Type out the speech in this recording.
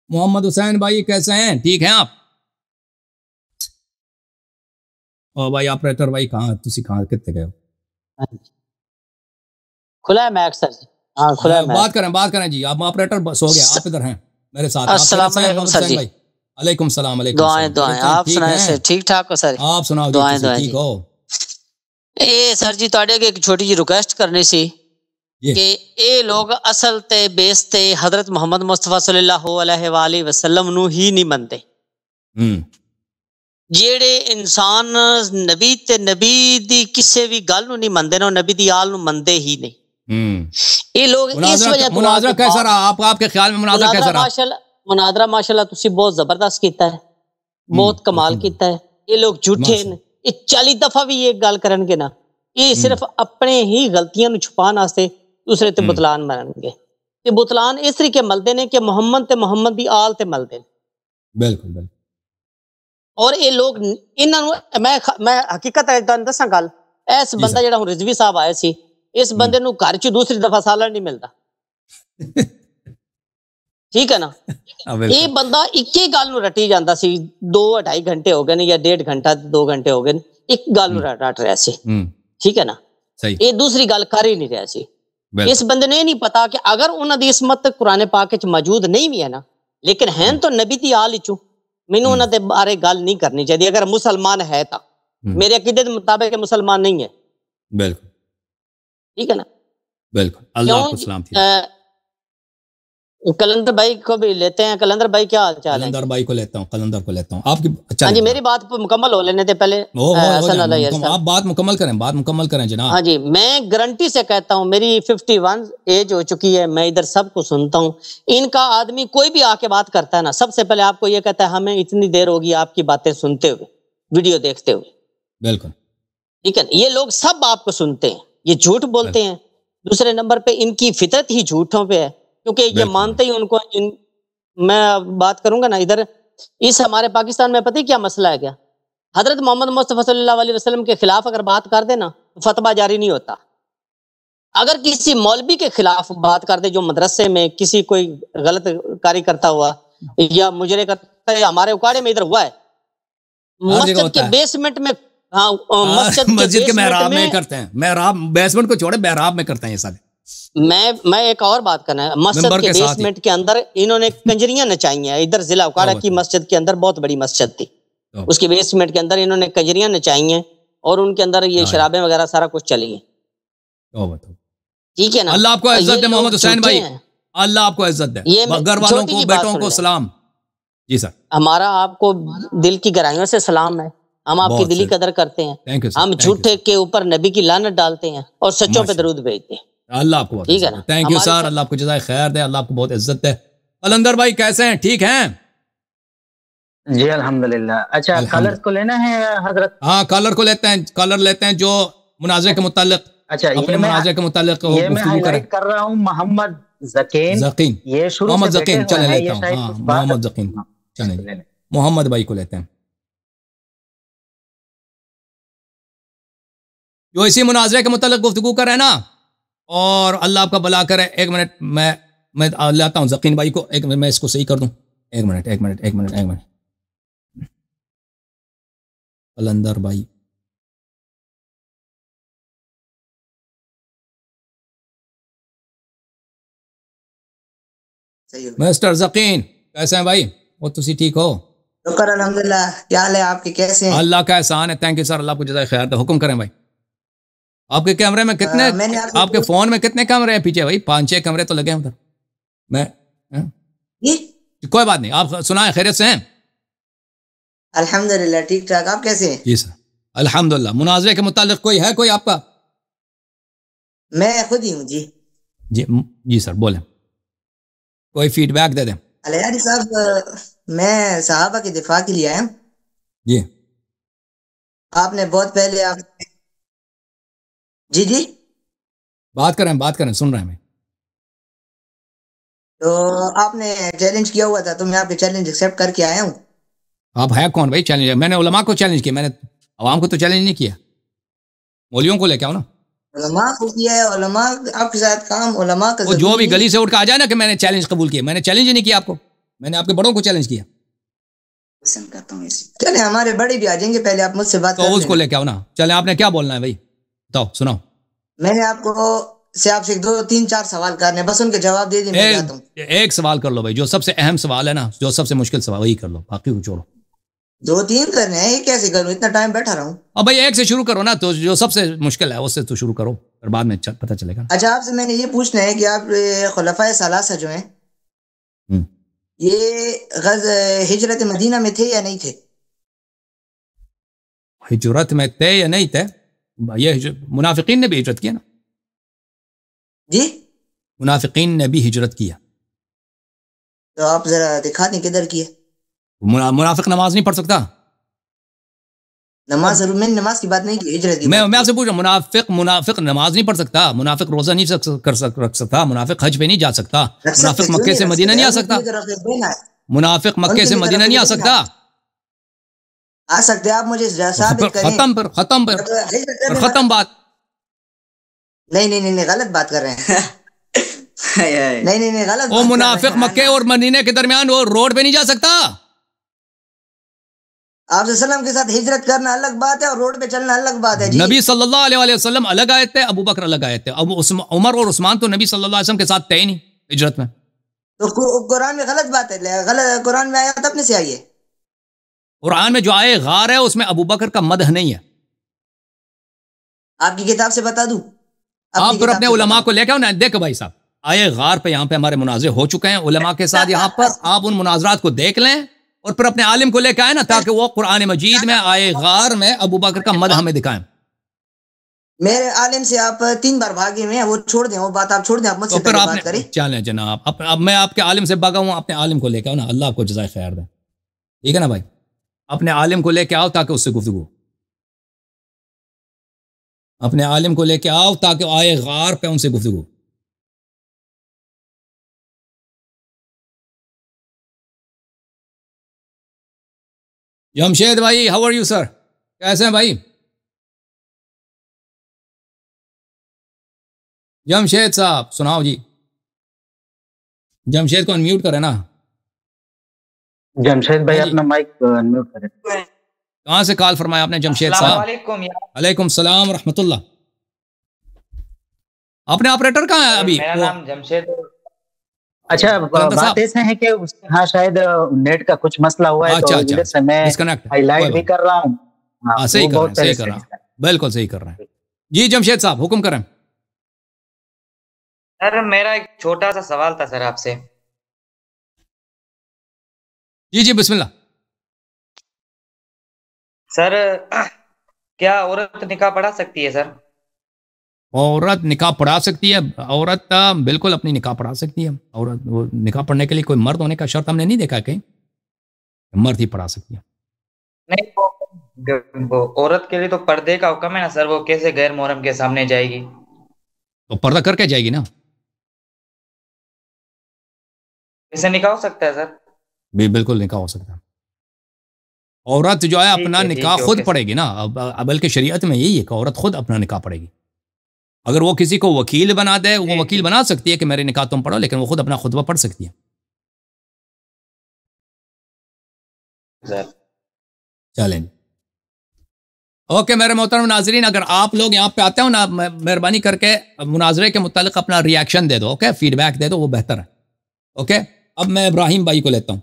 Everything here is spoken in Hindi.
मोहम्मद हुसैन भाई कैसे हैं, ठीक हैं आप? ओ भाई ऑपरेटर भाई कहाँ तुसी कहाँ कितने गए हो? खुला है मैक सर जी। हाँ खुला है मैक। बात करें जी। आप ऑपरेटर सो गया, आप इधर हैं मेरे साथ। अस्सलाम वालेकुम सर जी। अलैकुम सलाम। दुआएं आप सुनाए सर, ठीक ठाक हो सर? आप सुनाओ जी, दुआएं ठीक हो? ए सर जी ਤੁਹਾਡੇ ਅੱਗੇ ਇੱਕ ਛੋਟੀ ਜਿਹੀ ਰਿਕੁਐਸਟ ਕਰਨੀ ਸੀ ਕਿ ਇਹ ਲੋਕ ਅਸਲ ਤੇ ਬੇਸ ਤੇ ਹਜ਼ਰਤ ਮੁਹੰਮਦ ਮੁਸਤਫਾ ਸੱਲੱਲਾਹੁ ਅਲੈਹਿ ਵਸੱਲਮ ਨੂੰ ਹੀ ਨਹੀਂ ਮੰਨਦੇ। ਜਿਹੜੇ ਇਨਸਾਨ ਨਬੀ ਤੇ ਨਬੀ ਦੀ ਕਿਸੇ ਵੀ ਗੱਲ ਨੂੰ ਨਹੀਂ ਮੰਨਦੇ ਨਾ, ਉਹ ਨਬੀ ਦੀ ਆਲ ਨੂੰ ਮੰਨਦੇ ही नहीं। ये लोग इस वजह मुनाजरा कैसा रहा आपके ख्याल में? मुनाजरा कैसा रहा? मुनाजरा माशाल्लाह तुसी बहुत जबरदस्त कीता है, बहुत कमाल कीता है। ये लोग झूठे ने, ये 40 दफा भी ये गल करनगे ना, ये सिर्फ अपने ही गलतियां नु छुपाने वास्ते दूसरे ते बुतलान मारनगे। ते बुतलान इस तरीके मलदे ने कि मोहम्मद ते मोहम्मद दी आल ते मलदे ने। बिल्कुल बिल्कुल। और ये लोग इन्हां नु मैं हकीकत है तुहानू दसां गल, इस बंदा जेड़ा हुन रिजवी साहब आए सी, इस बंदे नु घर च दूसरी दफा सालन नहीं मिलता। ठीक है ना? ये बंदा एक ही गल नु रटी जांदा सी, 2-2.5 घंटे हो गए ने या 1.5 घंटा 2 घंटे हो गए, एक गल नु रट रहा सी। ठीक है ना? सही। ये दूसरी गल कर ही नहीं रहा सी। इस बंदे ने नहीं पता कि अगर उन्हां दी इसमत कुरान पाक च मौजूद नहीं भी है ना, लेकिन हैं तो नबी दी आल विचों, मैनू उन्हां दे बारे गल नहीं करनी चाहिए। अगर मुसलमान है तो मेरे अकीदे के मुताबिक मुसलमान नहीं है। बिल्कुल ठीक है ना? बिल्कुल। अल्लाह को सलाम थी। कलंदर भाई को भी लेते हैं। कलंदर भाई क्या हाल चाल है? कलंदर भाई को लेता हूँ, कलंदर को लेता हूँ आपकी। अच्छा हाँ जी, मेरी बात मुकम्मल हो लेने थे पहले। आप बात मुकम्मल करें, बात मुकम्मल करें जनाब। हाँ जी, मैं गारंटी से कहता हूँ, मेरी 51 एज हो चुकी है, मैं इधर सबको सुनता हूँ। इनका आदमी कोई भी आके बात करता है ना, सबसे पहले आपको ये कहता है हमें इतनी देर होगी आपकी बातें सुनते हुए, वीडियो देखते हुए। बिल्कुल ठीक है। ये लोग सब आपको सुनते हैं, ये झूठ बोलते हैं। दूसरे नंबर पे इनकी फितरत ही झूठों पे है, क्योंकि ये मानते ही उनको मैं बात करूंगा ना इधर, इस हमारे पाकिस्तान में पता है क्या मसला है? क्या हजरत मोहम्मद मुस्तफा सल्लल्लाहु अलैहि वसल्लम के खिलाफ अगर बात कर दे ना, तो फतवा जारी नहीं होता। अगर किसी मौलवी के खिलाफ बात कर दे जो मदरसे में किसी कोई गलत कार्य करता हुआ या मुजरे करता है, हमारे उकाड़े में इधर हुआ है, मस्जिद के बेसमेंट में, हाँ मस्जिद के मेहराब में करते हैं। मेहराब बेसमेंट को छोड़े, मेहराब में करते हैं ये सारे। मैं एक और बात करना है, मस्जिद के बेसमेंट के अंदर इन्होंने कंजरियां नचाई हैं। इधर जिला उकाड़ा की मस्जिद के अंदर बहुत बड़ी मस्जिद थी, उसके बेसमेंट के अंदर इन्होंने कंजरियां नचाई हैं और उनके अंदर ये शराबें वगैरह सारा कुछ चली है। ठीक है ना? अल्लाह आपको इज्जत दे मोहम्मद हुसैन भाई, अल्लाह आपको इज्जत दे। घर वालों को, बेटों को सलाम। जी सर, हमारा आपको दिल की गहराइयों से सलाम है। हम आपकी दिली कदर करते हैं। हम झूठे के ऊपर नबी की लानत डालते हैं और सच्चों पे दरूद भेजते हैं। अल्लाह आपको, ठीक है ना? थैंक यू सर, अल्लाह आपको जज़ाए खैर दे, अल्लाह आपको बहुत इज्जत दे। कलंदर भाई कैसे हैं, ठीक हैं? जी अल्हम्दुलिल्लाह। अच्छा, कलर को लेना है हजरत? हाँ कलर को लेते हैं, कलर लेते हैं जो मुनाज़रे के मुताल्लिक। अच्छा, अपने मुनाज़रे के मुताल्लिक ये मैं हाईलाइट कर रहा हूँ। मोहम्मद ज़कीन, ये शुरू मोहम्मद ज़कीन चले लेता हूँ। हाँ मोहम्मद ज़कीन चले, मोहम्मद भाई को लेते हैं जो इसी मुनाज़रे के मुताल्लिक गुफ्तगू कर रहे हैं ना, और अल्लाह आपका भला करे। एक मिनट मैं लाता हूँ ज़कीन भाई को, एक मिनट मैं इसको सही कर दूँ। एक मिनट कलंदर भाई, मिस्टर ज़कीन कैसे हैं भाई? वो तुसी ठीक हो? शुक्र अल्हम्दुलिल्लाह। क्या हाल है आपके, कैसे हैं? अल्लाह का एहसान है। थैंक यू सर, अल्लाह को जज़ाए खैर दे। हुक्म करें भाई। आपके कैमरे में कितने, आपके फोन में कितने कैमरे हैं पीछे भाई? 5-6 कैमरे तो लगे हैं उधर। मैं कोई बात नहीं, आप सुनाएं, खैरियत से हैं? अल्हम्दुलिल्लाह ठीक ठाक। आप कैसे हैं? जी सर अल्हम्दुलिल्लाह। मुनाज़रे के मुताल्लिक कोई है, कोई आपका? मैं खुद ही हूँ जी। जी सर बोलें, कोई फीडबैक दे दें। अलयारी साहब, मैं सहाबा के दिफा के लिए आया हूँ जी। आपने बहुत पहले आप जी बात करें, सुन रहे हैं। तो आपने चैलेंज किया हुआ था, तो मैं आपके चैलेंज एक्सेप्ट करके आया हूँ। आप है कौन भाई चैलेंज? मैंने उलमा को चैलेंज किया, मैंने अवाम को तो चैलेंज नहीं किया। मौलियों को लेके आओ ना। उलमा को किया है, उलमा आपके साथ काम, उलमा का जो भी गली से उठ कर आ जाए ना कि मैंने चैलेंज कबूल किया, मैंने चैलेंज ही नहीं किया आपको। मैंने आपके बड़ों को चैलेंज किया। करता हूँ चले, हमारे बड़े भी आ जाएंगे, पहले आप मुझसे बात तो उसको लेके आओ ना। चले, आपने क्या बोलना है भाई, बताओ, सुनाओ। मैंने आपसे 2 3 4 सवाल करने, बस उनके जवाब दे दिए। एक सवाल कर लो भाई, जो सबसे अहम सवाल है ना, जो सबसे मुश्किल सवाल, वही कर लो, बाकी को छोड़ो। 2 3 करने हैं, कैसे करूं, इतना टाइम बैठा रहा हूं। अब भाई एक से शुरू करो ना, तो जो सबसे मुश्किल है उससे तो शुरू करो, और बाद में पता चलेगा। अच्छा, आपसे मैंने ये पूछना है कि आप खुलफाए सलासा जो हैं, ये हिजरत मदीना में थे या नहीं थे? हिजरत में थे या नहीं थे? ये मुनाफिकीन ने भी हिजरत किया ना जी, मुनाफिकीन ने भी हिजरत किया। तो आप जरा दिखा दें किधर की है। मुनाफिक नमाज नहीं पढ़ सकता। नमाज, मैंने नमाज की बात नहीं की, हिजरत की। मैं आपसे पूछ रहा हूं, मुनाफिक नमाज नहीं पढ़ सकता, मुनाफिक रोजा नहीं रख सकता, मुनाफिक हज पे नहीं जा सकता, मुनाफिक मक्के से मदीना नहीं आ सकता, मुनाफिक मक्के से मदीना नहीं आ सकता। आ सकते आप मुझे साबित करें। खत्म बात। नहीं गलत बात कर रहे हैं। नहीं गलत। वो मुनाफिक मक्के और मदीने के दरमियान वो रोड पे नहीं जा सकता। आप सल्लम के साथ हिजरत करना अलग बात है और रोड पे चलना अलग बात है। नबी सल्लल्लाहु अलैहि वसल्लम अलग आए थे, अबू बकर अलग आए थे। अब उमर और उस्मान तो नबी सल्लल्लाहु अलैहि वसल्लम के साथ थे ही नहीं हिजरत में। तो कुरान में गलत बात है, गलत कुरान में आया तब अपने से आई है। कुरान में जो आए गार है उसमें अबू बकर का मदह नहीं है। आपकी किताब से बता दूं? आप फिर अपने उलमा को लेकर आओ ना। देखो भाई साहब, आए गार पे यहाँ पे हमारे मुनाज़े हो चुके हैं उलमा के साथ यहाँ पर। आप उन मुनाजरात को देख लें और फिर अपने आलिम को लेकर आए ना, ताकि वो कुरान मजीद में आए गार में अबू बकर का मदह हमें दिखाएं। मेरे आलिम से आप 3 बार भागे हुए हैं, वो छोड़ दें, वो बात आप छोड़ दें, आप मुझसे बात करें। चलें जनाब, अब मैं आपके आलिम से भागा हूँ, अपने आलिम को लेकर आओ ना, अल्लाह आपको जज़ाए खैर दे। ठीक है ना भाई, अपने आलिम को लेके आओ ताकि उससे गुफ्तगू, अपने आलिम को लेके आओ ताकि आए गार पे उनसे गुफ्तगू। जमशेद भाई, हाउ आर यू सर, कैसे हैं भाई? जमशेद साहब सुनाओ जी। जमशेद को अनम्यूट करें ना। जमशेद भाई अपना माइक अनम्यूट करें। कहाँ से कॉल फरमाया आपने जमशेद साहब? वालेकुम सलाम रहमतुल्लाह। अपने ऑपरेटर कहाँ है अभी? मेरा नाम जमशेद। अच्छा, बात ऐसे है कि हाँ शायद नेट का कुछ मसला हुआ है। अच्छा, तो से मैं हाईलाइट भी कर रहा हूँ। हाँ सही कर रहा हूँ, बिल्कुल सही कर रहे हैं जी। जमशेद साहब हुक्म करें। सर मेरा एक छोटा सा सवाल था सर आपसे। जी बिस्मिल्लाह। सर क्या औरत निकाह पढ़ा सकती है सर? औरत निकाह पढ़ा सकती है, औरत बिल्कुल अपनी निकाह पढ़ा सकती है। औरत वो निकाह पढ़ने के लिए कोई मर्द होने का शर्त हमने नहीं देखा कहीं, मर्द ही पढ़ा सकती है। नहीं, वो औरत के लिए तो पर्दे का हुक्म है ना सर, वो कैसे गैर मोहरम के सामने जाएगी? तो पर्दा करके जाएगी ना। कैसे निकाह हो सकता है सर? बिल्कुल निकाह हो सकता है। औरत जो है अपना निकाह खुद पढ़ेगी ना। बल्कि शरीयत में यही है कि औरत खुद अपना निकाह पढ़ेगी। अगर वो किसी को वकील बना दे, वो वकील बना सकती है कि मेरे निकाह तुम पढ़ो, लेकिन वो खुद अपना खुतबा पढ़ सकती है। चलें, ओके मेरे मोहतरम नाजरीन, अगर आप लोग यहाँ पे आते हो ना, मेहरबानी करके मुनाजरे के मुतालिक अपना रिएक्शन दे दो। ओके, फीडबैक दे दो, वो बेहतर है। ओके, अब मैं इब्राहिम भाई को लेता हूँ।